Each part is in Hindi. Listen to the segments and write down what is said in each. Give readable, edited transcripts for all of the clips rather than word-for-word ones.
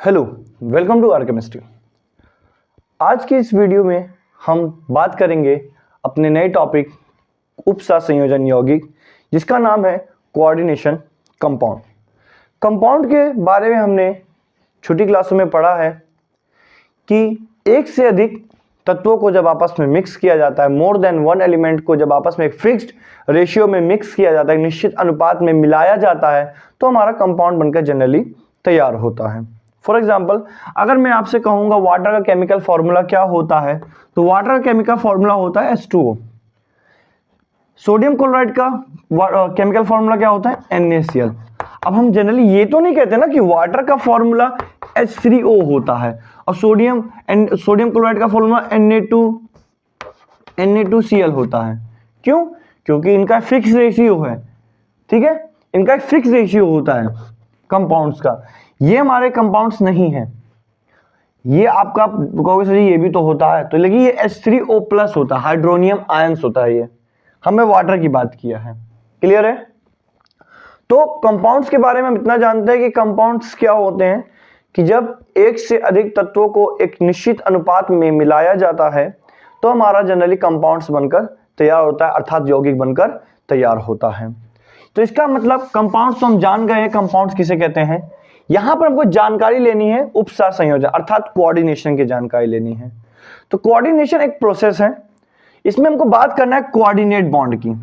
Hello, welcome to our chemistry. आज की इस वीडियो में हम बात करेंगे अपने नए टॉपिक उपसह संयोजन यौगिक, जिसका नाम है कोऑर्डिनेशन कंपाउंड। कंपाउंड के बारे में हमने छोटी क्लासों में पढ़ा है कि एक से अधिक तत्वों को जब आपस में मिक्स किया जाता है, मोर देन वन एलिमेंट को जब आपस में एक फिक्स्ड रेशियो में मिक्स किया जाता है, निश्चित अनुपात में मिलाया जाता है, तो हमारा कंपाउंड बनकर जनरली तैयार होता है। फॉर एग्जाम्पल, अगर मैं आपसे कहूंगा वाटर का केमिकल फॉर्मूला क्या होता है, तो वाटर का केमिकल फॉर्मूला होता है H2O। सोडियम क्लोराइड का केमिकल फॉर्मूला क्या होता है NaCl। अब हम जनरली ये तो नहीं कहते ना कि वाटर का फॉर्मूला H3O होता है और सोडियम क्लोराइड का फॉर्मूला Na2Cl होता है। क्यों? क्योंकि इनका फिक्स रेशियो है। ठीक है, इनका एक फिक्स रेशियो होता है कंपाउंड्स का। ये हमारे कंपाउंड्स नहीं है। ये आपका कहोगे सर ये भी तो होता है, तो लेकिन ये H3O+ होता है, हाइड्रोनियम आयंस होता है। ये हमने वाटर की बात किया है। क्लियर है? तो कंपाउंड्स के बारे में हम इतना जानते हैं कि कंपाउंड्स क्या होते हैं कि जब एक से अधिक तत्वों को एक निश्चित अनुपात में मिलाया जाता है तो हमारा जनरली कंपाउंड्स बनकर तैयार होता है, अर्थात यौगिक बनकर तैयार होता है। तो इसका मतलब कंपाउंड्स तो हम जान गए हैं, कंपाउंड्स किसे कहते हैं। यहां पर हमको जानकारी लेनी है उपसह संयोजन अर्थात कोऑर्डिनेशन की जानकारी लेनी है। तो कोऑर्डिनेशन एक प्रोसेस है, इसमें हमको बात करना है कोऑर्डिनेट बॉन्ड की।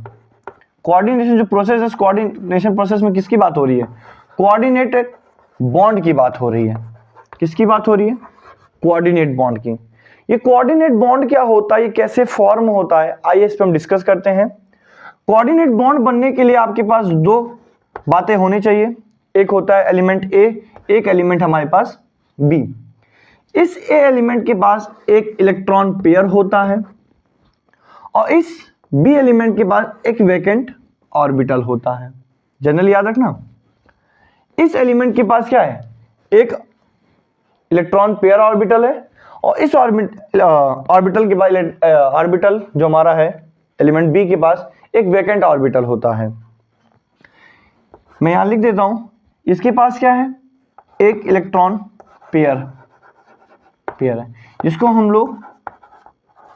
कोऑर्डिनेशन जो प्रोसेस है, कोऑर्डिनेशन प्रोसेस में किसकी बात हो रही है? कोऑर्डिनेटेड बॉन्ड की बात हो रही है। किसकी बात हो रही है? कोऑर्डिनेट बॉन्ड की। ये कोऑर्डिनेट बॉन्ड क्या होता है, ये कैसे फॉर्म होता है, आइए इस पर हम डिस्कस करते हैं। कोऑर्डिनेट बॉन्ड बनने के लिए आपके पास दो बातें होनी चाहिए। एक होता है एलिमेंट A, एक एलिमेंट हमारे पास B। इस A एलिमेंट के पास एक इलेक्ट्रॉन पेयर होता है और इस B एलिमेंट के पास एक वैकेंट ऑर्बिटल होता है। जनरली याद रखना, इस एलिमेंट के पास क्या है? एक इलेक्ट्रॉन पेयर ऑर्बिटल है और इस ऑर्बिटल के बाद ऑर्बिटल जो हमारा है एलिमेंट B के पास एक वैकेंट ऑर्बिटल होता है। मैं यहां लिख देता हूं, इसके पास क्या है? एक इलेक्ट्रॉन पेयर है, जिसको हम लोग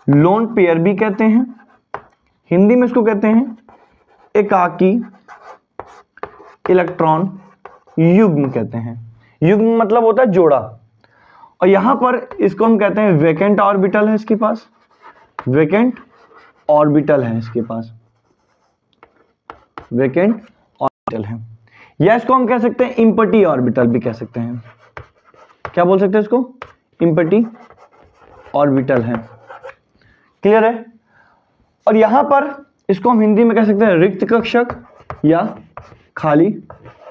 लोन पेयर भी कहते हैं। हिंदी में इसको कहते हैं एकाकी इलेक्ट्रॉन युग्म कहते हैं। युग्म मतलब होता है जोड़ा। और यहां पर इसको हम कहते हैं वैकेंट ऑर्बिटल है, इसके पास वैकेंट ऑर्बिटल है, इसके पास वैकेंट ऑर्बिटल है, या इसको हम कह सकते हैं इम्पटी ऑर्बिटल भी कह सकते हैं। क्या बोल सकते हैं इसको? इम्पटी ऑर्बिटल है। क्लियर है? और यहां पर इसको हम हिंदी में कह सकते हैं रिक्त कक्षक या खाली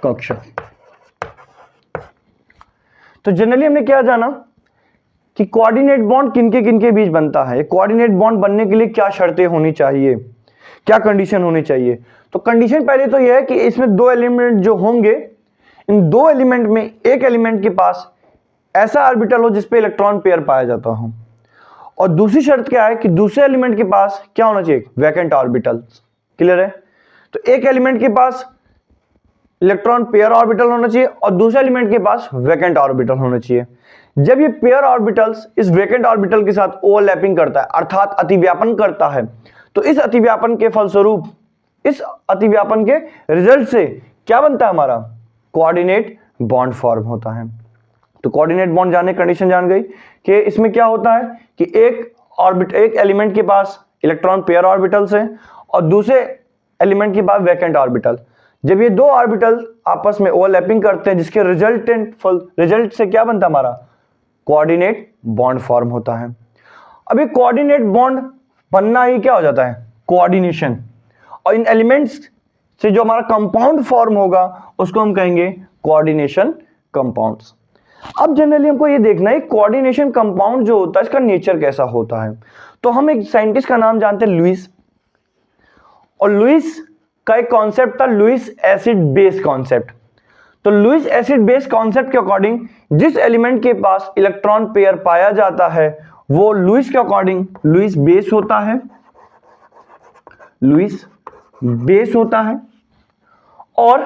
कक्षक। तो जनरली हमने क्या जाना कि कोऑर्डिनेट बॉन्ड किनके किनके बीच बनता है। कोऑर्डिनेट बॉन्ड बनने के लिए क्या शर्तें होनी चाहिए, क्या कंडीशन होनी चाहिए। तो कंडीशन पहले तो यह है कि इसमें दो एलिमेंट जो होंगे, इन दो एलिमेंट में एक एलिमेंट के पास ऐसा ऑर्बिटल हो जिसपे इलेक्ट्रॉन पेयर पाया जाता हो, और दूसरी शर्त क्या है कि दूसरे एलिमेंट के पास क्या होना चाहिए? Vacant orbital. क्लियर है? तो एक एलिमेंट के पास इलेक्ट्रॉन पेयर ऑर्बिटल होना चाहिए और दूसरे एलिमेंट के पास वैकेंट ऑर्बिटल होना चाहिए। जब ये पेयर ऑर्बिटल्स इस वैकेंट ऑर्बिटल के साथ ओवरलैपिंग करता है अर्थात अतिव्यापन करता है, तो इस अतिव्यापन के फलस्वरूप, इस अतिव्यापन के रिजल्ट से क्या बनता है? हमारा कोऑर्डिनेट बॉन्ड फॉर्म होता है। तो कोऑर्डिनेट बॉन्ड जानने कंडीशन जान गई कि इसमें क्या होता है कि एक एलिमेंट के पास इलेक्ट्रॉन पेयर ऑर्बिटल्स है और दूसरे एलिमेंट के पास वैकेंट ऑर्बिटल। जब ये दो ऑर्बिटल आपस में ओवरलैपिंग करते हैं, जिसके रिजल्ट से क्या बनता है? हमारा कोऑर्डिनेट बॉन्ड फॉर्म होता है। अब ये कोऑर्डिनेट बॉन्ड बनना ही क्या हो जाता है? कोऑर्डिनेशन। और इन एलिमेंट्स से जो हमारा कंपाउंड फॉर्म होगा उसको हम कहेंगे कोऑर्डिनेशन कंपाउंड्स। अब जनरली हमको ये देखना है कोऑर्डिनेशन कंपाउंड जो होता है इसका नेचर कैसा होता है। तो हम एक साइंटिस्ट का नाम जानते हैं लुईस, और लुईस का एक कॉन्सेप्ट था लुईस एसिड बेस कॉन्सेप्ट। तो लुईस एसिड बेस कॉन्सेप्ट के अकॉर्डिंग जिस एलिमेंट के पास इलेक्ट्रॉन पेयर पाया जाता है वो लुईस के अकॉर्डिंग लुईस बेस होता है, लुईस बेस होता है। और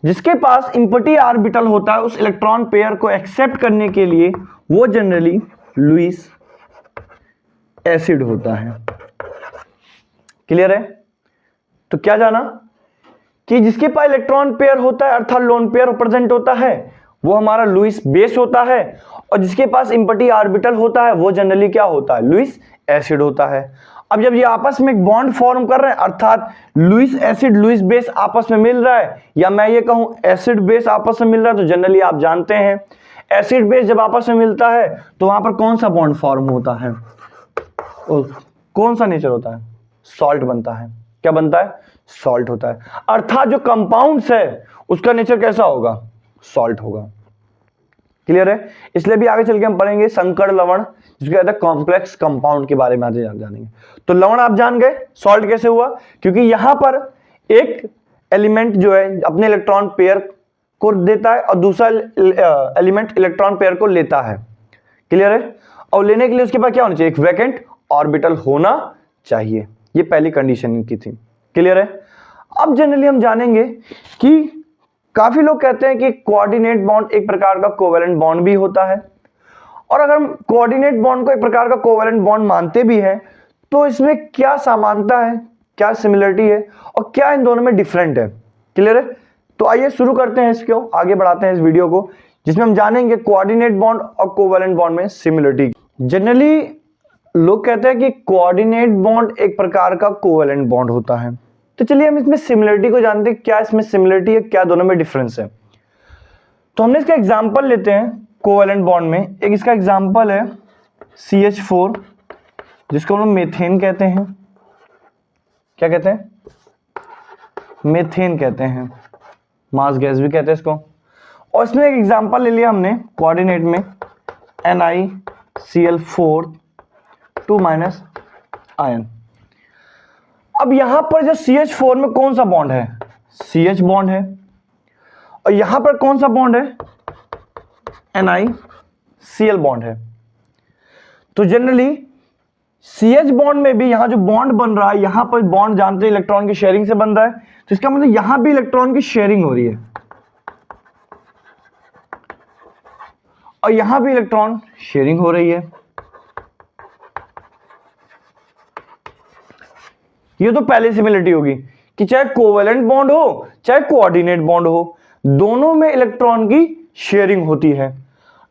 जिसके पास एम्प्टी ऑर्बिटल होता है उस इलेक्ट्रॉन पेयर को एक्सेप्ट करने के लिए वो जनरली लुईस एसिड होता है। क्लियर है? तो क्या जाना कि जिसके पास इलेक्ट्रॉन पेयर होता है अर्थात लोन पेयर प्रेजेंट होता है वो हमारा लुईस बेस होता है, और जिसके पास एम्प्टी ऑर्बिटल होता है वो जनरली क्या होता है? लुईस एसिड होता है। अब जब ये आपस में एक बॉन्ड फॉर्म कर रहे हैं अर्थात लुईस एसिड लुईस बेस आपस में मिल रहा है, या मैं ये कहूं एसिड बेस आपस में मिल रहा है, तो जनरली आप जानते हैं एसिड बेस जब आपस में मिलता है तो वहां पर कौन सा बॉन्ड फॉर्म होता है? कौन सा नेचर होता है? सॉल्ट बनता है। क्या बनता है? सॉल्ट होता है। अर्थात जो कंपाउंड्स है उसका नेचर कैसा होगा? सॉल्ट होगा। क्लियर है? इसलिए भी आगे चल के हम पढ़ेंगे संकर लवण, जिसको कहते हैं कॉम्प्लेक्स कंपाउंड के बारे में आज जानेंगे। तो लवण आप जान गए, सॉल्ट कैसे हुआ? क्योंकि यहां पर एक एलिमेंट जो है अपने इलेक्ट्रॉन पेयर को देता है और दूसरा एलिमेंट इलेक्ट्रॉन पेयर को लेता है। क्लियर है? और लेने के लिए उसके पास क्या होना चाहिए? एक वैकेंट ऑर्बिटल होना चाहिए। ये पहली कंडीशन इनकी थी। क्लियर है? अब जनरली हम जानेंगे कि काफी लोग कहते हैं कि कोऑर्डिनेट बॉन्ड एक प्रकार का कोवैलेंट बॉन्ड भी होता है, और अगर हम कोऑर्डिनेट बॉन्ड को एक प्रकार का कोवैलेंट बॉन्ड मानते भी हैं तो इसमें क्या समानता है, क्या सिमिलरिटी है और क्या इन दोनों में डिफरेंट है। क्लियर है? तो आइए शुरू करते हैं, इसको आगे बढ़ाते हैं इस वीडियो को, जिसमें हम जानेंगे कोऑर्डिनेट बॉन्ड और कोवैलेंट बॉन्ड में सिमिलरिटी। जनरली लोग कहते हैं कि कोऑर्डिनेट बॉन्ड एक प्रकार का कोवैलेंट बॉन्ड होता है। तो चलिए हम इसमें सिमिलरिटी को जानते हैं, क्या इसमें सिमिलरिटी है, क्या दोनों में डिफरेंस है। तो हमने इसका एग्जांपल लेते हैं कोवैलेंट बॉन्ड में। एक इसका एग्जांपल है CH4, जिसको हम लोग मेथेन कहते हैं। क्या कहते हैं? मेथेन कहते हैं, मास गैस भी कहते हैं इसको। और इसमें एक एग्जांपल ले लिया हमने कोऑर्डिनेट में NiCl4 2- आयन। अब यहां पर जो CH4 में कौन सा बॉन्ड है? CH बॉन्ड है, और यहां पर कौन सा बॉन्ड है? NiCl बॉन्ड है। तो जनरली CH बॉन्ड में भी यहां जो बॉन्ड बन रहा है, यहां पर बॉन्ड जानते हैं इलेक्ट्रॉन की शेयरिंग से बन रहा है, तो इसका मतलब यहां भी इलेक्ट्रॉन की शेयरिंग हो रही है और यहां भी इलेक्ट्रॉन शेयरिंग हो रही है। ये तो पहले सिमिलरिटी होगी कि चाहे कोवैलेंट बॉन्ड हो चाहे कोऑर्डिनेट बॉन्ड हो, दोनों में इलेक्ट्रॉन की शेयरिंग होती है।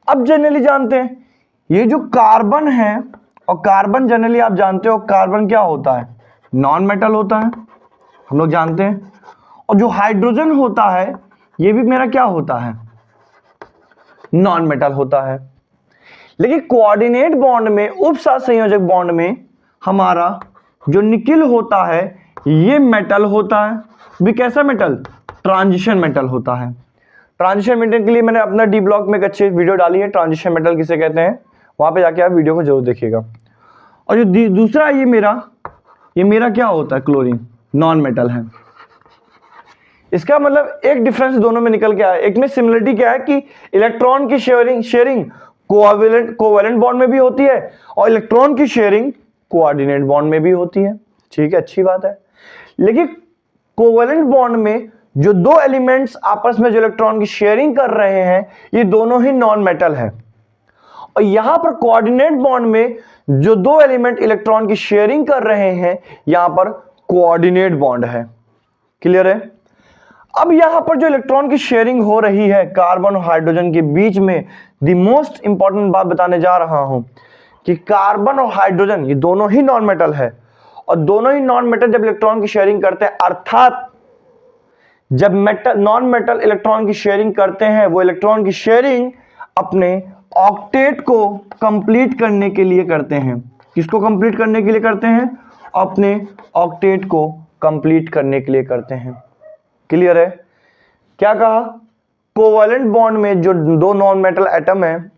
अब जनरली जानते हैं ये जो कार्बन है, और कार्बन जनरली आप जानते हो कार्बन क्या होता है? नॉन मेटल होता है, हम लोग जानते हैं। और जो हाइड्रोजन होता है ये भी मेरा क्या होता है? नॉन मेटल होता है। लेकिन कोऑर्डिनेट बॉन्ड में, उपसहसंयोजक बॉन्ड में, हमारा जो निकिल होता है ये मेटल होता है। भी कैसा मेटल? ट्रांजिशन मेटल होता है। ट्रांजिशन मेटल के लिए मैंने अपना डी ब्लॉग में एक अच्छी वीडियो डाली है, ट्रांजिशन मेटल किसे कहते हैं, वहां पे जाके आप वीडियो को जरूर देखिएगा। और जो दूसरा ये मेरा क्या होता है? क्लोरीन, नॉन मेटल है। इसका मतलब एक डिफरेंस दोनों में निकल के आया। एक में सिमिलरिटी क्या है कि इलेक्ट्रॉन की शेयरिंग कोवैलेंट बॉन्ड में भी होती है और इलेक्ट्रॉन की शेयरिंग कोऑर्डिनेट बॉन्ड में भी होती है। ठीक है, अच्छी बात है। लेकिन कोवैलेंट बॉन्ड में जो दो एलिमेंट्स आपस में जो इलेक्ट्रॉन की शेयरिंग कर रहे हैं ये दोनों ही नॉन मेटल है, और यहां पर कोऑर्डिनेट बॉन्ड में जो दो एलिमेंट इलेक्ट्रॉन की शेयरिंग कर रहे हैं यहां पर कोऑर्डिनेट बॉन्ड है। क्लियर है? अब यहां पर जो इलेक्ट्रॉन की शेयरिंग हो रही है कार्बन और हाइड्रोजन के बीच में, द मोस्ट इंपॉर्टेंट बात बताने जा रहा हूं कि कार्बन और हाइड्रोजन ये दोनों ही नॉन मेटल है, और दोनों ही नॉन मेटल जब इलेक्ट्रॉन की शेयरिंग करते हैं, अर्थात जब नॉन मेटल इलेक्ट्रॉन की शेयरिंग करते हैं, वो इलेक्ट्रॉन की शेयरिंग अपने ऑक्टेट को कंप्लीट करने के लिए करते हैं। किसको कंप्लीट करने के लिए करते हैं? अपने ऑक्टेट को कंप्लीट करने के लिए करते हैं। क्लियर है? क्या कहा? कोवैलेंट बॉन्ड में जो दो नॉन मेटल एटम है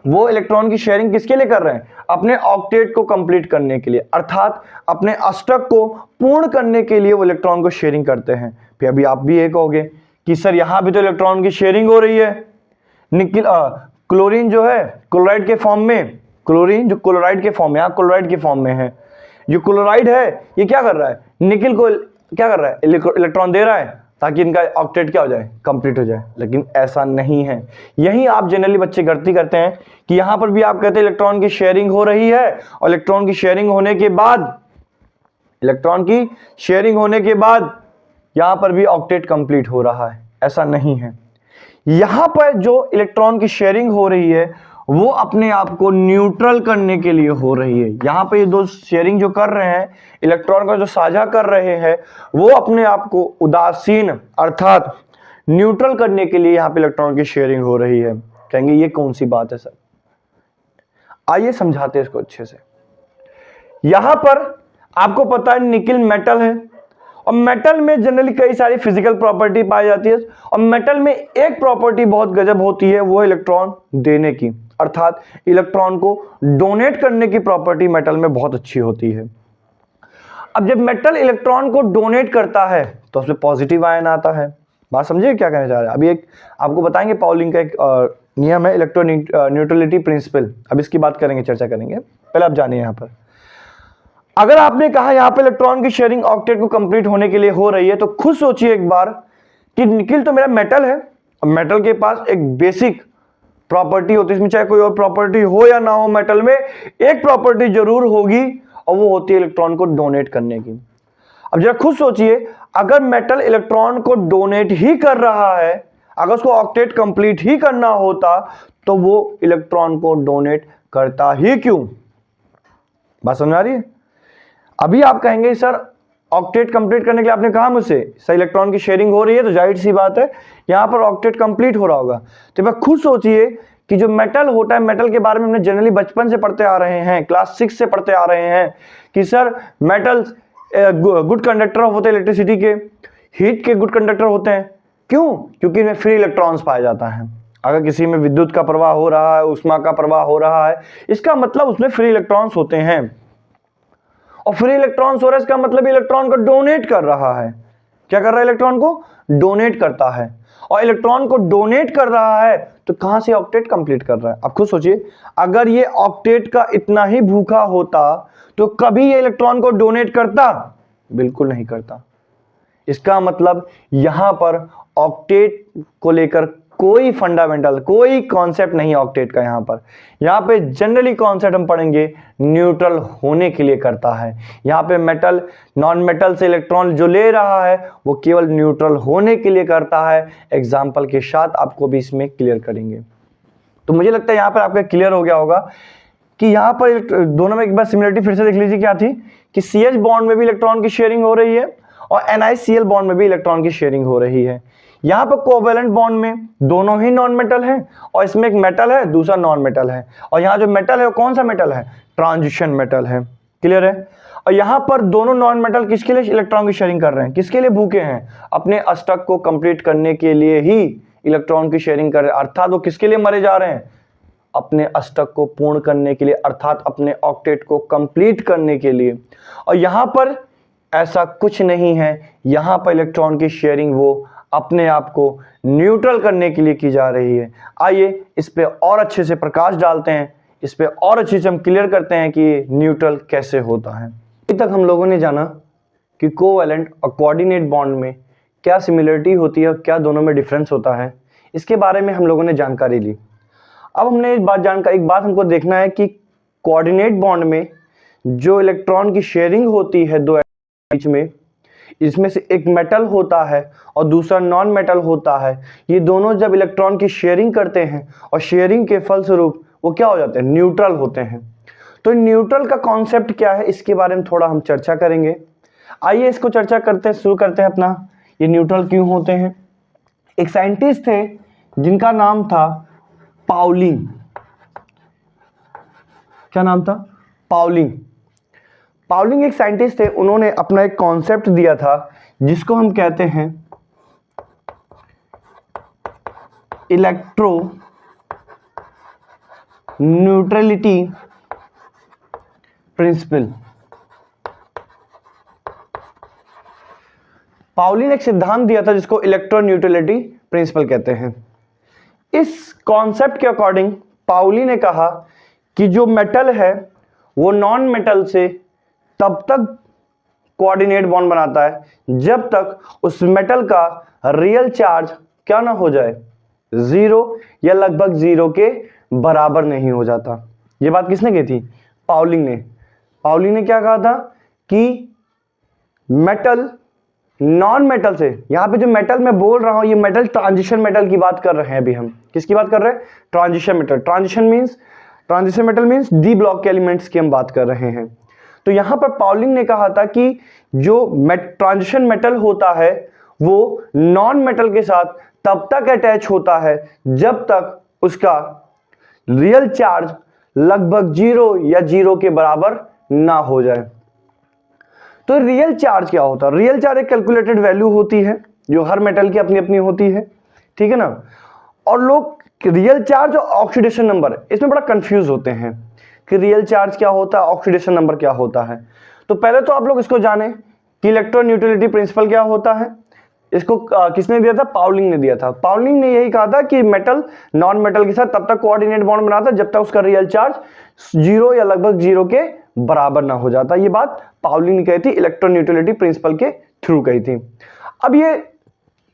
वो इलेक्ट्रॉन की शेयरिंग किसके लिए कर रहे हैं? अपने ऑक्टेट को कंप्लीट करने के लिए, अर्थात अपने अष्टक को पूर्ण करने के लिए वो इलेक्ट्रॉन को शेयरिंग करते हैं। फिर अभी आप भी ये कहोगे कि सर यहां भी तो इलेक्ट्रॉन की शेयरिंग हो रही है। क्लोरीन जो है क्लोराइड के फॉर्म में, क्लोरीन जो क्लोराइड के फॉर्म में, यहां क्लोराइड के फॉर्म में है, जो क्लोराइड है ये क्या कर रहा है? निकिल को क्या कर रहा है? इलेक्ट्रॉन दे रहा है। ताकि इनका ऑक्टेट क्या हो जाए, कंप्लीट हो जाए। लेकिन ऐसा नहीं है। यही आप जनरली बच्चे गलती करते हैं कि यहां पर भी आप कहते हैं इलेक्ट्रॉन की शेयरिंग हो रही है, और इलेक्ट्रॉन की शेयरिंग होने के बाद यहां पर भी ऑक्टेट कंप्लीट हो रहा है। ऐसा नहीं है। यहां पर जो इलेक्ट्रॉन की शेयरिंग हो रही है वो अपने आप को न्यूट्रल करने के लिए हो रही है। यहां पे ये दो शेयरिंग जो कर रहे हैं, इलेक्ट्रॉन का जो साझा कर रहे हैं, वो अपने आप को उदासीन अर्थात न्यूट्रल करने के लिए यहां पे इलेक्ट्रॉन की शेयरिंग हो रही है। कहेंगे ये कौन सी बात है सर? आइए समझाते हैं इसको अच्छे से। यहां पर आपको पता है निकिल मेटल है, और मेटल में जनरली कई सारी फिजिकल प्रॉपर्टी पाई जाती है, और मेटल में एक प्रॉपर्टी बहुत गजब होती है, वो इलेक्ट्रॉन देने की, अर्थात इलेक्ट्रॉन को डोनेट करने की प्रॉपर्टी मेटल में बहुत अच्छी होती है। अब जब मेटल इलेक्ट्रॉन को डोनेट करता है तो उसमें पॉजिटिव आयन आता है। बात समझिए क्या कहना चाह रहे हैं? अभी एक आपको बताएंगे, पाउलिंग का एक नियम है, इलेक्ट्रोन्यूट्रलिटी प्रिंसिपल। अब इसकी बात करेंगे, चर्चा करेंगे। पहले आप जानिए यहां पर, अगर आपने कहा यहां पे इलेक्ट्रॉन की शेयरिंग ऑक्टेट को कंप्लीट होने के लिए हो रही है, तो खुद सोचिए एक बार कि निकिल तो मेरा मेटल है, और मेटल के पास एक बेसिक प्रॉपर्टी होती है, इसमें चाहे कोई और प्रॉपर्टी हो या ना हो, मेटल में एक प्रॉपर्टी जरूर होगी, और वो होती है इलेक्ट्रॉन को डोनेट करने की। अब जरा खुद सोचिए, अगर मेटल इलेक्ट्रॉन को डोनेट ही कर रहा है, अगर उसको ऑक्टेट कंप्लीट ही करना होता, तो वो इलेक्ट्रॉन को डोनेट करता ही क्यों? बात समझ आ रही है? अभी आप कहेंगे सर ऑक्टेट कंप्लीट करने के लिए आपने कहा मुझसे सर इलेक्ट्रॉन की शेयरिंग हो रही है, तो जाहिर सी बात है यहां पर ऑक्टेट कंप्लीट हो रहा होगा। तो मैं खुद सोचिए कि जो मेटल होता है, मेटल के बारे में हमने जनरली बचपन से पढ़ते आ रहे हैं, क्लास 6 से पढ़ते आ रहे हैं कि सर मेटल्स गुड कंडक्टर होते हैं इलेक्ट्रिसिटी के, हीट के गुड कंडक्टर होते हैं। क्यों? क्योंकि इनमें फ्री इलेक्ट्रॉन्स पाया जाता है। अगर किसी में विद्युत का प्रवाह हो रहा है, उष्मा का प्रवाह हो रहा है, इसका मतलब उसमें फ्री इलेक्ट्रॉन्स होते हैं, और फ्री इलेक्ट्रॉन्स हो रहा है, इसका मतलब इलेक्ट्रॉन को डोनेट कर रहा है। क्या कर रहा है? इलेक्ट्रॉन को डोनेट करता है, और इलेक्ट्रॉन को डोनेट कर रहा है तो कहां से ऑक्टेट कंप्लीट कर रहा है? आप खुद सोचिए, अगर ये ऑक्टेट का इतना ही भूखा होता तो कभी ये इलेक्ट्रॉन को डोनेट करता? बिल्कुल नहीं करता। इसका मतलब यहां पर ऑक्टेट को लेकर कोई फंडामेंटल, कोई कॉन्सेप्ट नहीं ऑक्टेट का। यहां पे जनरली कॉन्सेप्ट हम पढ़ेंगे न्यूट्रल होने के लिए करता है। यहां पे मेटल नॉन मेटल से इलेक्ट्रॉन जो ले रहा है वो केवल न्यूट्रल होने के लिए करता है। एग्जाम्पल के साथ आपको भी इसमें क्लियर करेंगे। तो मुझे लगता है यहां पर आपका क्लियर हो गया होगा कि यहां पर दोनों में एक बार सिमिलरिटी फिर से देख लीजिए क्या थी, कि CH बॉन्ड में भी इलेक्ट्रॉन की शेयरिंग हो रही है, और NiCl बॉन्ड में भी इलेक्ट्रॉन की शेयरिंग हो रही है। यहां पर कोवेलेंट बॉन्ड में दोनों ही नॉन मेटल है, और इसमें एक मेटल है, दूसरा नॉन मेटल है, और यहां जो मेटल है वो कौन सा मेटल है? ट्रांजिशन मेटल है। क्लियर है? और यहां पर दोनों नॉन मेटल किसके लिए इलेक्ट्रॉन की शेयरिंग कर रहे हैं? किसके लिए भूखे हैं? अपने अष्टक को कंप्लीट करने के लिए ही इलेक्ट्रॉन की शेयरिंग कर रहे हैं। अर्थात वो किसके लिए मरे जा रहे हैं? अपने अष्टक को पूर्ण करने के लिए, अर्थात अपने ऑक्टेट को कंप्लीट करने के लिए। और यहां पर ऐसा कुछ नहीं है, यहां पर इलेक्ट्रॉन की शेयरिंग वो अपने आप को न्यूट्रल करने के लिए की जा रही है। आइए इस पे और अच्छे से प्रकाश डालते हैं, इस पे और अच्छे से हम क्लियर करते हैं कि न्यूट्रल कैसे होता है। अभी तक हम लोगों ने जाना कि कोवैलेंट और कोऑर्डिनेट बॉन्ड में क्या सिमिलरिटी होती है और क्या दोनों में डिफरेंस होता है, इसके बारे में हम लोगों ने जानकारी ली। अब हमने एक बात हमको देखना है कि कोऑर्डिनेट बॉन्ड में जो इलेक्ट्रॉन की शेयरिंग होती है दो बीच में, इसमें से एक मेटल होता है और दूसरा नॉन मेटल होता है। ये दोनों जब इलेक्ट्रॉन की शेयरिंग करते हैं और शेयरिंग के फलस्वरूप वो क्या हो जाते हैं? न्यूट्रल होते हैं। तो न्यूट्रल का कॉन्सेप्ट क्या है, इसके बारे में थोड़ा हम चर्चा करेंगे। आइए इसको चर्चा करते हैं, शुरू करते हैं अपना। ये न्यूट्रल क्यों होते हैं? एक साइंटिस्ट थे जिनका नाम था पाउलिंग। क्या नाम था? पाउलिंग। पाउलिंग एक साइंटिस्ट थे, उन्होंने अपना एक कॉन्सेप्ट दिया था जिसको हम कहते हैं इलेक्ट्रो न्यूट्रलिटी प्रिंसिपल। पाउलिंग ने एक सिद्धांत दिया था जिसको इलेक्ट्रो न्यूट्रलिटी प्रिंसिपल कहते हैं। इस कॉन्सेप्ट के अकॉर्डिंग पाउली ने कहा कि जो मेटल है वो नॉन मेटल से तब तक कोऑर्डिनेट बॉन्ड बनाता है जब तक उस मेटल का रियल चार्ज क्या ना हो जाए, जीरो या लगभग जीरो के बराबर नहीं हो जाता। ये बात किसने कही थी? पाउलिंग ने। पाउलिंग ने क्या कहा था कि मेटल नॉन मेटल से, यहां पे जो मेटल मैं बोल रहा हूं ये मेटल ट्रांजिशन मेटल की बात कर रहे हैं। अभी हम किसकी बात कर रहे हैं? Transition metal. Transition metal means D block के एलिमेंट्स की हम बात कर रहे हैं। तो यहां पर पाउलिंग ने कहा था कि जो ट्रांजिशन मेटल होता है वो नॉन मेटल के साथ तब तक अटैच होता है जब तक उसका रियल चार्ज लगभग जीरो या जीरो के बराबर ना हो जाए। तो रियल चार्ज क्या होता है? रियल चार्ज एक कैलकुलेटेड वैल्यू होती है जो हर मेटल की अपनी अपनी होती है, ठीक है ना। और लोग रियल चार्ज और ऑक्सीडेशन नंबर इसमें बड़ा कंफ्यूज होते हैं कि रियल चार्ज क्या होता है, ऑक्सीडेशन नंबर क्या होता है। तो पहले तो आप लोग इसको जाने कि इलेक्ट्रोन्यूट्रलिटी प्रिंसिपल क्या होता है। इसको किसने दिया था? पाउलिंग ने दिया था। पाउलिंग ने यही कहा था कि मेटल नॉन मेटल के साथ तब तक कोऑर्डिनेट बॉन्ड बनाता है जब तक उसका रियल चार्ज जीरो या लगभग जीरो के बराबर ना हो जाता। ये बात पाउलिंग ने कही थी, इलेक्ट्रोन्यूट्रलिटी प्रिंसिपल के थ्रू कही थी। अब ये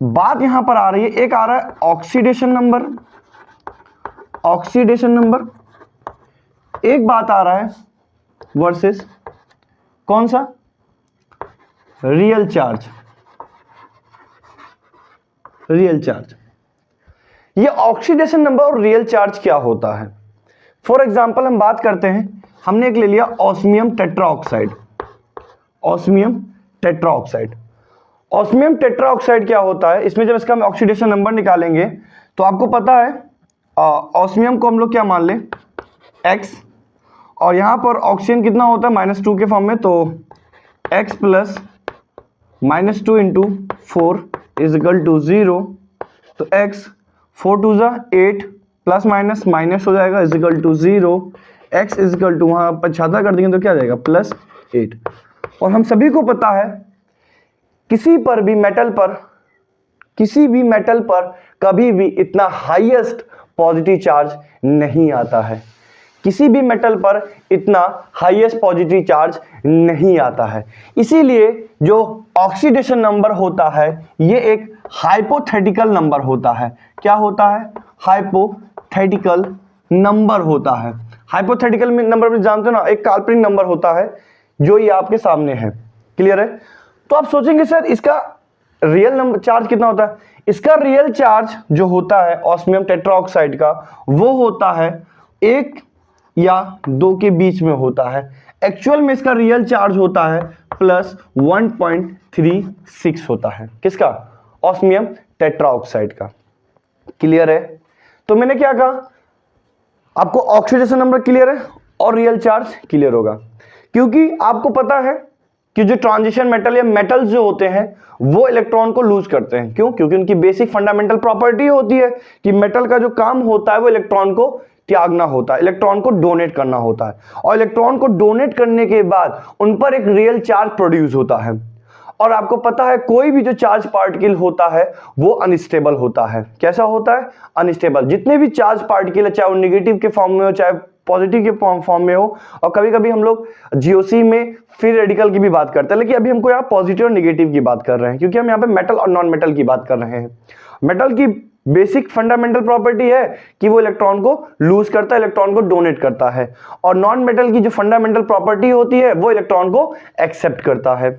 बात यहां पर आ रही है, एक आ रहा है ऑक्सीडेशन नंबर, ऑक्सीडेशन नंबर, एक बात आ रहा है वर्सेस कौन सा? Real charge. रियल चार्ज, ये ऑक्सीडेशन नंबर और रियल चार्ज क्या होता है? फॉर एग्जांपल हम बात करते हैं, हमने एक ले लिया osmium tetroxide. Osmium tetroxide, osmium tetroxide क्या होता है? इसमें जब इसका हम ऑक्सीडेशन नंबर निकालेंगे तो आपको पता है ऑस्मियम को हम लोग क्या मान लें? X, और यहां पर ऑक्सीजन कितना होता है? -2 के फॉर्म में, तो X plus -2 into 4 is equal to 0। तो X 4 2 जा 8 प्लस माइनस माइनस हो जाएगा is equal to 0। X is equal to वहां पर छाता कर देंगे तो क्या आ जाएगा? +8। और हम सभी को पता है किसी भी मेटल पर कभी भी इतना हाईएस्ट पॉजिटिव चार्ज नहीं आता है। किसी भी मेटल पर इतना हाईएस्ट पॉजिटिव चार्ज नहीं आता है। इसीलिए जो ऑक्सीडेशन नंबर होता है ये एक हाइपोथेटिकल नंबर होता है। क्या होता है? हाइपोथेटिकल नंबर होता है। हाइपोथेटिकल नंबर में जानते हो ना, एक काल्पनिक नंबर होता है जो ये आपके सामने है। क्लियर है? तो आप सोचेंगे सर इसका रियल नंबर चार्ज कितना होता है? इसका रियल चार्ज जो होता है ऑस्मियम टेट्राऑक्साइड का वो होता है 1 या 2 के बीच में होता है। एक्चुअल में इसका रियल चार्ज होता है +1.36 होता है। किसका? ऑस्मियम टेट्राऑक्साइड का। क्लियर है? तो मैंने क्या कहा, आपको ऑक्सीडेशन नंबर क्लियर है और रियल चार्ज क्लियर होगा, क्योंकि आपको पता है कि जो ट्रांजिशन मेटल या मेटल्स जो होते हैं वो इलेक्ट्रॉन को लूज करते हैं। क्यों? क्योंकि उनकी बेसिक फंडामेंटल प्रॉपर्टी होती है कि मेटल का जो काम होता है वो इलेक्ट्रॉन को त्यागना होता है, इलेक्ट्रॉन को डोनेट करना होता है, और इलेक्ट्रॉन को डोनेट करने के बाद उन पर एक रियल चार्ज प्रोड्यूस होता है। और आपको पता है कोई भी जो चार्ज पार्टिकल होता है वो अनस्टेबल होता है। कैसा होता है? अनस्टेबल। जितने भी चार्ज पार्टिकल है, चाहे वो नेगेटिव के फॉर्म में हो चाहे पॉजिटिव के फॉर्म में हो, और कभी कभी हम लोग जीओसी में फ्री रेडिकल की भी बात करते हैं, लेकिन अभी हमको यहाँ पॉजिटिव और नेगेटिव की बात कर रहे हैं क्योंकि हम यहाँ पे मेटल और नॉन मेटल की बात कर रहे हैं। मेटल की बेसिक फंडामेंटल प्रॉपर्टी है कि वो इलेक्ट्रॉन को लूज करता है, इलेक्ट्रॉन को डोनेट करता है, और नॉन मेटल की जो फंडामेंटल प्रॉपर्टी होती है वो इलेक्ट्रॉन को एक्सेप्ट करता है।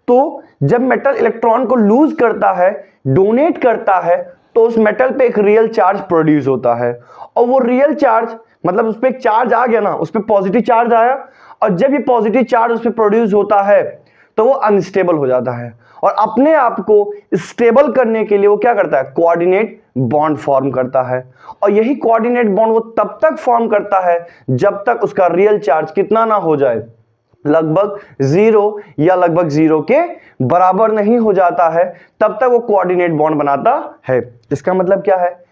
तो जब मेटल इलेक्ट्रॉन को लूज करता है, डोनेट करता है, तो उस मेटल पे एक रियल चार्ज प्रोड्यूस होता है, और वो रियल चार्ज मतलब उस पे एक चार्ज आ गया ना, उस पे पॉजिटिव चार्ज आया, और जब ये पॉजिटिव चार्ज उस पे प्रोड्यूस होता है तो वो अनस्टेबल हो जाता है, और अपने आप को स्टेबल करने के लिए वो क्या करता है? कोऑर्डिनेट बॉन्ड फॉर्म करता है। और यही कोऑर्डिनेट बॉन्ड वो तब तक फॉर्म करता है जब तक उसका रियल चार्ज कितना ना हो जाए, लगभग 0 या लगभग 0 के बराबर नहीं हो जाता है, तब तक वो कोऑर्डिनेट बॉन्ड बनाता है। इसका मतलब क्या है?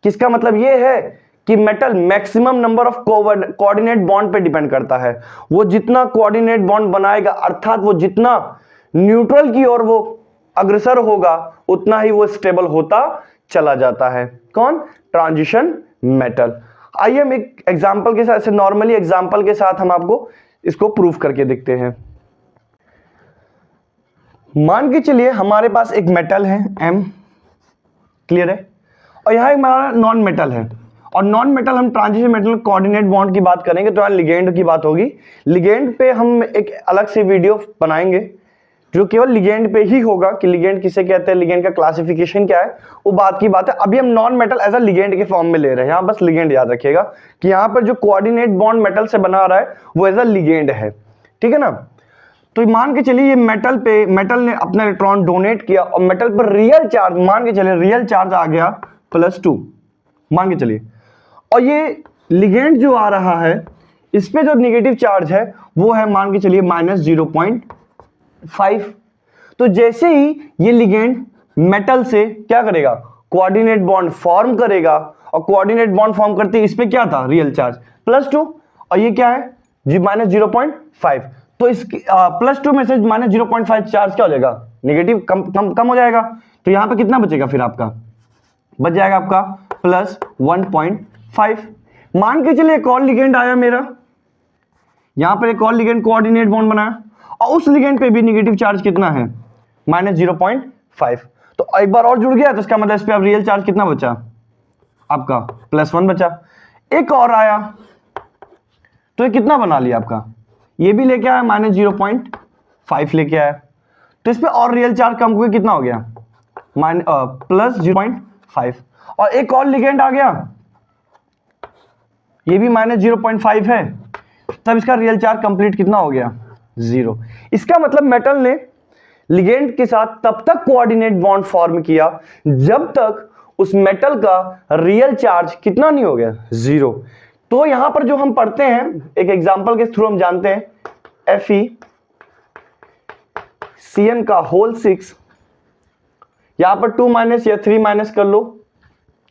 किसका मतलब ये है कि metal maximum number of coordinate bond पे डिपेंड करता है। वो जितना कोऑर्डिनेट बॉन्ड बनाएगा, अर्थात वो जितना न्यूट्रल की ओर वो अग्रसर होगा, उतना ही वो स्टेबल होता चला जाता है। कौन? Transition metal. आइए हम एक एग्जांपल के साथ, नॉर्मली एग्जांपल के साथ हम आपको इसको प्रूफ करके देखते हैं। मान के चलिए हमारे पास एक मेटल है M, क्लियर है, और यहाँ एक हमारा नॉन मेटल है, और नॉन मेटल हम ट्रांजिशन मेटल कोऑर्डिनेट बॉन्ड की बात करेंगे तो यहाँ लिगेंड की बात होगी। लिगेंड पे हम एक अलग से वीडियो बनाएंगे जो केवल लिगेंड पे ही होगा कि लिगेंड किसे कहते हैं, लिगेंड का क्लासिफिकेशन क्या है, वो बात की बात है। अभी हम non metal as a ligand के फॉर्म में ले रहे हैं, यहाँ बस लिगेंड याद रखिएगा कि यहाँ पर जो कोऑर्डिनेट बॉन्ड मेटल से बना रहा है वो एज अ लिगेंड है, ठीक है ना। तो मान के चलिए ये मेटल ने अपना इलेक्ट्रॉन डोनेट किया और मेटल पर रियल चार्ज, मान के चलिए रियल चार्ज आ गया +2, मान के चलिए, और ये लिगेंड जो आ रहा है इस पे जो नेगेटिव चार्ज है वो है मान के चलिए -0.5। तो जैसे ही ये लिगेंड मेटल से क्या करेगा, कोऑर्डिनेट बॉन्ड फॉर्म करेगा, और कोऑर्डिनेट बॉन्ड फॉर्म करते इस पे क्या था, रियल चार्ज +2, और ये क्या है जी -0.5। तो इस +2 में से -0.5 चार्ज क्या हो जाएगा, नेगेटिव, कम हो जाएगा। तो यहां पे कितना बचेगा, फिर आपका बच जाएगा आपका +1.5। मान के चलिए एक और लिगेंड आया मेरा, यहां पर एक और लिगेंड कोऑर्डिनेट बॉन्ड बनाया, और उस लिगेंड पे भी नेगेटिव चार्ज कितना है, -0.5। तो एक बार और जुड़ गया तो इसका मतलब इस पे अब रियल चार्ज कितना बचा आपका, +1 बचा। एक और आया तो ये कितना बना लिया आपका, ये भी लेके आया -0.5 लेके आया, तो इस पे और रियल चार्ज कम हुए, कितना हो गया +0.5। और एक और लिगेंड आ गया, ये भी -0.5 है, तब इसका रियल चार्ज कंप्लीट कितना हो गया, 0। इसका मतलब मेटल ने लिगेंड के साथ तब तक कोऑर्डिनेट बॉन्ड फॉर्म किया जब तक उस मेटल का रियल चार्ज कितना नहीं हो गया, 0। तो यहां पर जो हम पढ़ते हैं एक एग्जांपल के थ्रू हम जानते हैं FeCN का होल 6, यहां पर 2- या 3- कर लो,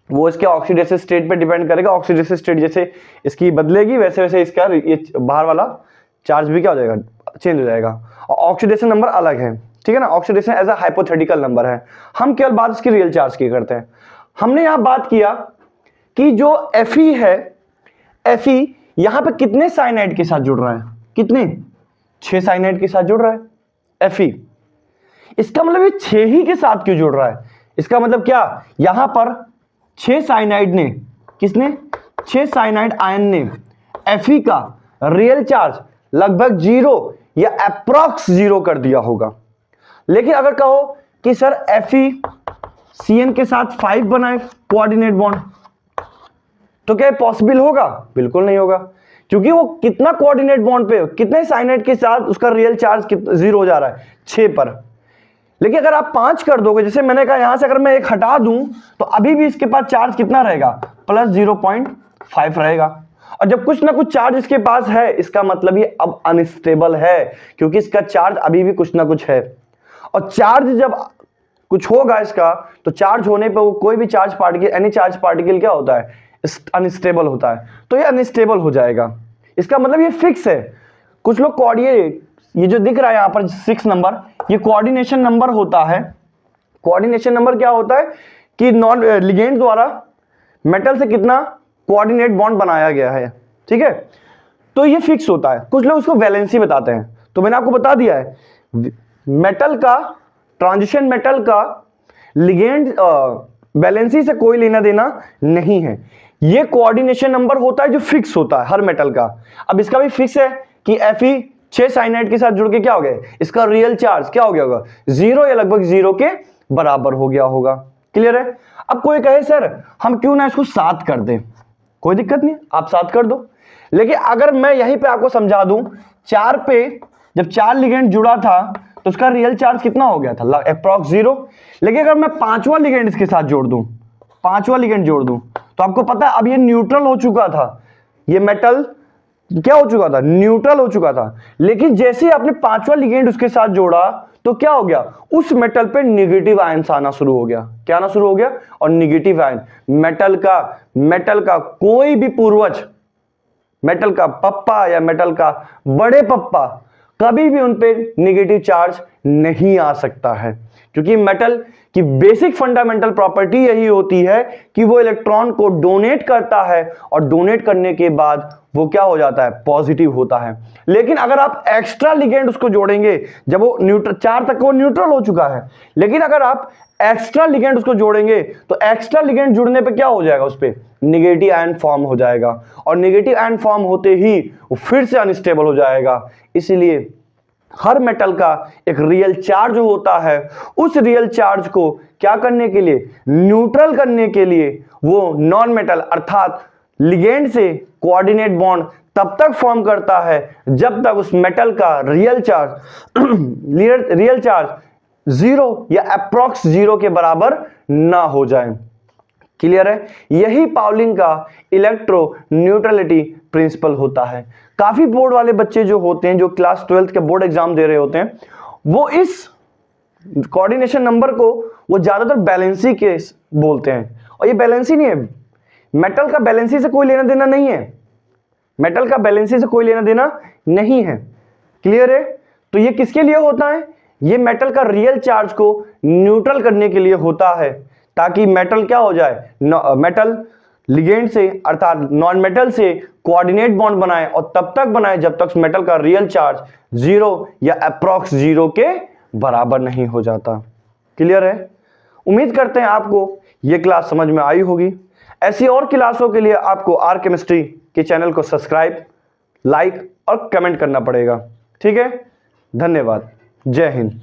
वो इसके ऑक्सीडेटिव स्टेट पे डिपेंड करेगा। ऑक्सीडेटिव स्टेट जैसे इसकी बदलेगी वैसे वैसे इसका ये बाहर वाला चार्ज भी क्या हो जाएगा, चेंज हो जाएगा, और ऑक्सीडेशन नंबर अलग है, ठीक है ना। Oxidation as a hypothetical number है, हम केवल बात इसकी रियल चार्ज की करते हैं। हमने यहां बात किया कि जो Fe है, Fe यहां पे कितने साइनाइड के साथ जुड़ रहा है, कितने, 6 साइनाइड के साथ जुड़ रहा है Fe। इसका मतलब ये 6 ही के साथ क्यों जुड़ रहा है, इसका मतलब क्या, यहां पर 6 साइनाइड ने, किसने, 6 साइनाइड आयन ने Fe का रियल चार्ज लगभग 0 या अप्रॉक्स 0 कर दिया होगा। लेकिन अगर कहो कि सर FeCN के साथ 5 बनाए कोऑर्डिनेट बॉन्ड, तो क्या पॉसिबल होगा, बिल्कुल नहीं होगा, क्योंकि वो कितना कोऑर्डिनेट बॉन्ड पे, कितने साइनाइड के साथ उसका रियल चार्ज 0 हो जा रहा है, 6 पर। लेकिन अगर आप 5 कर दोगे, जैसे मैंने कहा यहां से अगर मैं एक हटा दूं तो अभी भी इसके पास चार्ज कितना रहेगा, +0.5 रहेगा। और जब कुछ ना कुछ चार्ज इसके पास है, इसका मतलब ये अब अनस्टेबल है, क्योंकि इसका चार्ज अभी भी कुछ ना कुछ है। और चार्ज जब कुछ होगा इसका, तो चार्ज होने पर वो कोई भी charge particle, any charge particle क्या होता है, अनस्टेबल होता है, तो ये अनस्टेबल हो जाएगा। इसका मतलब ये फिक्स है। कुछ लोग ये जो दिख रहा है यहां पर 6 नंबर, ये कोऑर्डिनेशन नंबर होता है। कोऑर्डिनेशन नंबर क्या होता है कि नॉन लिगेंड द्वारा मेटल से कितना कोऑर्डिनेट बॉन्ड बनाया गया है, ठीक है, तो ये फिक्स होता है। कुछ लोग उसको वैलेंसी बताते हैं, तो मैंने आपको बता दिया है मेटल का, ट्रांजिशन मेटल का लिगेंड वैलेंसी से कोई लेना देना नहीं है। ये कोऑर्डिनेशन नंबर होता है जो फिक्स होता है हर मेटल का। अब इसका भी फिक्स है कि Fe 6 साइनाइड के साथ जुड़ के क्या हो गया, इसका रियल चार्ज क्या हो गया होगा, 0 या लगभग 0 के बराबर हो गया होगा। क्लियर है। अब कोई कहे सर हम क्यों ना इसको 7 कर दें, कोई दिक्कत नहीं, आप 7 कर दो। लेकिन अगर मैं यहीं पे आपको समझा दूं, 4 पे जब 4 लिगेंड जुड़ा था तो उसका रियल चार्ज कितना हो गया था, अप्रॉक्स 0। लेकिन अगर मैं 5वां लिगेंड इसके साथ जोड़ दूं, 5वां लिगेंड जोड़ दूं, तो आपको पता है अब ये न्यूट्रल हो चुका था, ये मेटल क्या हो चुका था, न्यूट्रल हो चुका था। लेकिन जैसे ही आपने 5वां लिगेंड उसके साथ जोड़ा तो क्या हो गया, उस मेटल पे नेगेटिव आयंस आना शुरू हो गया, क्या आना शुरू हो गया, और नेगेटिव आयन मेटल का कोई भी पूर्वज, मेटल का पप्पा या मेटल का बड़े पप्पा कभी भी उन पे नेगेटिव चार्ज नहीं आ सकता है, क्योंकि मेटल की बेसिक फंडामेंटल प्रॉपर्टी यही होती है कि वो इलेक्ट्रॉन को डोनेट करता है और डोनेट करने के बाद वो क्या हो जाता है, पॉजिटिव होता है। लेकिन अगर आप एक्स्ट्रा लिगेंड उसको जोड़ेंगे, जब वो न्यूट्रल 4 तक वो न्यूट्रल हो चुका है, लेकिन अगर आप एक्स्ट्रा लिगेंड उसको जोड़ेंगे तो एक्स्ट्रा लिगेंड जुड़ने पे क्या हो जाएगा, उस पे नेगेटिव आयन फॉर्म हो जाएगा, और नेगेटिव आयन फॉर्म होते ही वो फिर से अनस्टेबल हो जाएगा। इसलिए हर मेटल का एक रियल चार्ज होता है, उस रियल चार्ज को क्या करने के लिए, न्यूट्रल करने के लिए वो नॉन मेटल अर्थात लिगेंड से कोऑर्डिनेट बॉन्ड तब तक फॉर्म करता है जब तक उस मेटल का रियल चार्ज 0 या अप्रॉक्स 0 के बराबर ना हो जाए। क्लियर है? यही पाउलिंग का इलेक्ट्रो न्यूट्रलिटी प्रिंसिपल होता है। काफी बोर्ड वाले बच्चे जो होते हैं, जो क्लास 12th के बोर्ड एग्जाम दे रहे होते हैं, वो इस कोऑर्डिनेशन नंबर को वो ज्यादातर बैलेंसी के बोलते हैं, और ये बैलेंसी नहीं है। मेटल का बैलेंसी से कोई लेना देना नहीं है, मेटल का बैलेंसी से कोई लेना देना नहीं है। क्लियर है? तो ये किसके लिए होता है? ये मेटल का रियल चार्ज को न्यूट्रल करने के लिए होता है, ताकि मेटल क्या हो जाए, मेटल लिगेंड से अर्थात नॉन मेटल से कोऑर्डिनेट बॉन्ड बनाए, और तब तक बनाए जब तक मेटल का रियल चार्ज 0 या अप्रॉक्स 0 के बराबर नहीं हो जाता। क्लियर है? उम्मीद करते हैं आपको ये क्लास समझ में आई होगी। ऐसी और क्लासों के लिए आपको आर केमिस्ट्री के चैनल को सब्सक्राइब, लाइक और कमेंट करना पड़ेगा। ठीक है? धन्यवाद। जय हिंद।